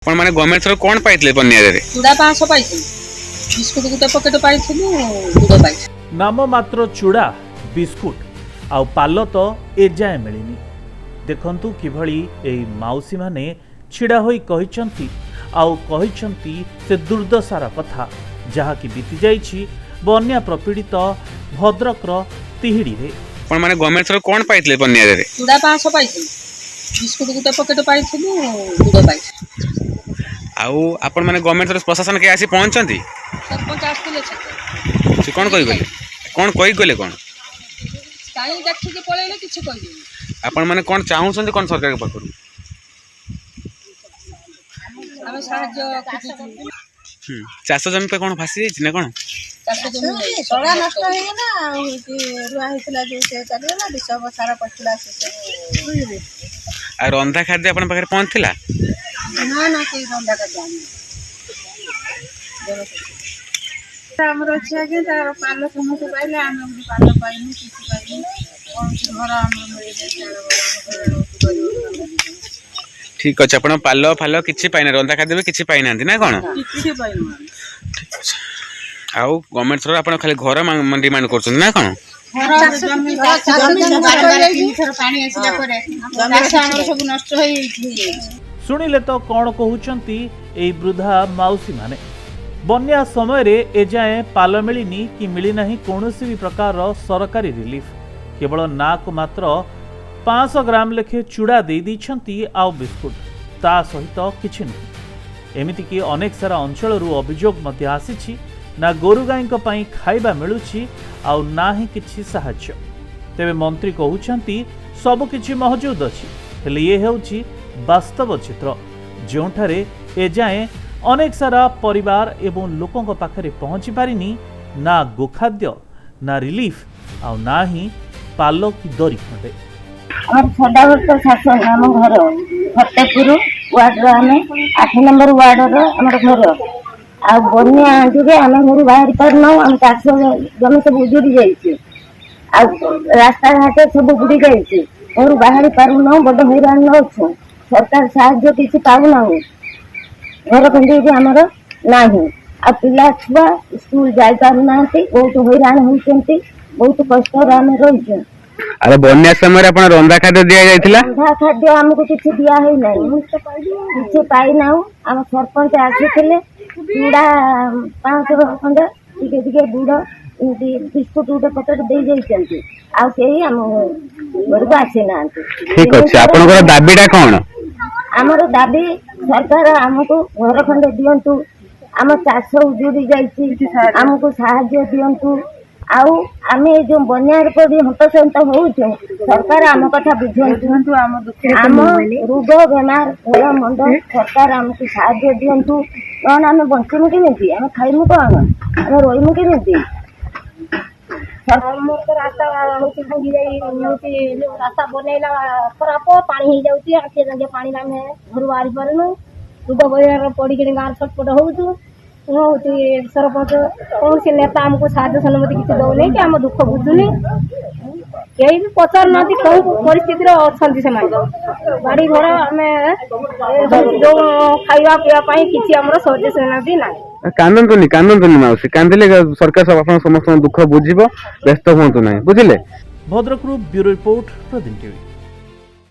ଆପଣ ମାନେ ଗଭର୍ଣ୍ଣମେଣ୍ଟ ଥର କଣ ପାଇଥିଲେ ବନ୍ୟାରେ? ଚୁଡ଼ା 500 ପାଇଥିଲି, ବିସ୍କୁଟ ଗୋଟେ ପକେଟ ପାଇଥିଲି, ଗୁଡ଼ ପାଇଥିଲି। नाम मात्र चूड़ा बिस्कुट आउ पाल तो एजाए मिलनी। देखंतु किभଳି एई माउसी माने छिड़ा होई कहिसंती आउ कहिसंती से दुर्दशार कथा जहा कि बीती जाइछि बन्या प्रपीड़ित भद्रकर तिहिड़ी रे। ଆପଣ ମାନେ ଗଭର୍ଣ୍ଣମେଣ୍ଟ ଥର କଣ ପାଇଥିଲେ ବନ୍ୟାରେ? ଚୁଡ଼ା 500 ପାଇଥିଲି, ବିସ୍କୁଟ ଗୋଟେ ପକେଟ ପାଇଥିଲି, ଗୁଡ଼ ପାଇଥିଲି। ଆଉ ଆପଣ ମାନେ ଗଭର୍ଣ୍ଣମେଣ୍ଟ ଥର ପ୍ରଶାସନ କେ ଆସି ପହଞ୍ଚନ୍ତି? ସରପଞ୍ଚ ଆସିଥିଲେ ସେ କଣ କହିଗଲେ? କଣ କହିଗଲେ କଣ? କାହିଁ ଦେଖିକି ପଳେଇଲେ, କିଛି କହିଲେନି। ଆପଣ ମାନେ କଣ ଚାହୁଁଛନ୍ତି କଣ ସରକାର ପାଖରୁ? ଆମେ ସାହାଯ୍ୟ ଖୋଜୁଛୁ। ଚାଷ ଜମି ପାଇଁ କଣ ଭାସି ଯାଇଛି ନା କଣ? ଚାଷ ଜମି ନାହିଁ, ତଳା ନଷ୍ଟ ହେଇଗଲା ଆଉ ରୁଆ ହେଇଥିଲା ଯୋଉ ସେ ଚାଲିଗଲା, ବିଷ ସାର ପଡ଼ିଥିଲା ସେ ସବୁ। ଆଉ ରନ୍ଧା ଖାଦ୍ୟ ଆପଣଙ୍କ ପାଖରେ ପହଞ୍ଚିଥିଲା? ନା କେହି ରନ୍ଧା ଖାଦ୍ୟ ଆମର ଅଛି ଆଜ୍ଞା, ତାର ପାଲ ସମସ୍ତେ ପାଇଲେ, ଆମେ ଗୋଟେ ପାଲ ପାଇନୁ, କିଛି ପାଇନୁ, କୌଣସି ଘର ଆମର ମିଳିଯାଇଛି। ଠିକ ଅଛି, ଆପଣ ପାଲ ଫାଲ କିଛି ପାଇନା, ରନ୍ଧା ଖାଦ୍ୟ ବି କିଛି ପାଇନାହାନ୍ତି ନା କଣ? କିଛି ପାଇନୁ। ଆଉ ଗଭର୍ଣ୍ଣମେଣ୍ଟ ଥର ଆପଣ ଖାଲି ଘର ଡିମାଣ୍ଡ କରୁଛନ୍ତି ନା କଣ? शुणिले तो कौन कहउचंती एई वृद्धा माउसी माने। बन्या समय रे एजाए पाल मिलिनी कि मिली नहीं कौनसी भी प्रकार सरकारी रिलीफ। केवल ना को मात्र 500 ग्राम लेखे चूड़ा दे दी आउ बिस्कुट, ता सहित किछि नहीं। एमिति कि अनेक सारा अंचल अभियोग मध्य आसीछि ना गोरु गाई खाइबा मिलुछि आउ ना ही किछि साहाय्य। तेबे मंत्री कहउचंती सब किछि मौजूद अछि, हेले ये हेउछि वास्तव चित्र जोठारे एजाए अनेक सारा परिवार एवं लोकों पाखरे पहुंची पारिनी ना गोखाद्य ना रिलीफ आउ ना ही पालो की दरी खंडे। छड़ा वर्ष शासन आम घर फतेपुर वार्ड आम 8 नंबर वार्ड आम घर आ बन्या जुगे आम घर बाहर पारन, आम चाष जमी सब उजुड़ी जाइए, रास्ता घाट सब बुड़ी जाइए, घर बाहर पारुन, बड़ हैरान अच्छु। सरकार साहाय्य किसी पाऊना, घर खंडे भी आमर ना, आ पिला छुआ स्कूल जाई पारु ना, बहुत हैरान होती, बहुत कष्ट आम रही। अरे बन्या समय अपन रंधा खाद्य दिया जायतिला? रंधा खाद्य हमको किसी दिया है नहीं, किसी पाई ना। आम सरपंच आसीथिले, चूड़ा 500 खंडे टिके टिके गुड़ बिस्कुट गोटे पकेट दे जाइछन्ती, आ केही हम घर को आसी ना। ठीक अछि, आपनकर दाबीटा कोन? हमर दाबी सरकार हमको घर खंडे दियंतु, आम चाष उजुड़ी जाइछि, हमको साहाय्य दियंतु। आउ आमे जो बन्या पड़ी हतसंत होउछु, सरकार आम कथा बुझंतु, आम रोग बेमार भल मंद सरकार आमको साहाय्य दियंतु। कौन आम बंचमु केमिति, आम खाइमु कौन, आम रहिमु केमिति? रास्ता भांगी जाई, रास्ता बनैला खराब, पानी हो जाउची, आखे रंगे पानी में घर बाहरी पारनु, रोग बजार पड़ी के गाँव छटपट होउछु। सरपंच कौन से नेता हमको साहाय्य सनुमति किसी दौनी कि आम दुख बुझुनी, कहीं भी पचार ना कौ परिस्थिति अच्छा से गाड़ी घर आम जो खाଇବା ପିଇବା किसी आम सहयोग सेनाती ना। कांदंतुनी माउसी, कांदिले सरकार सब अपन समस्त दुख बुझिबो, व्यस्त होंतु नाही, बुझिले? भद्रकरू ब्यूरो रिपोर्ट, प्रदीप टीवी।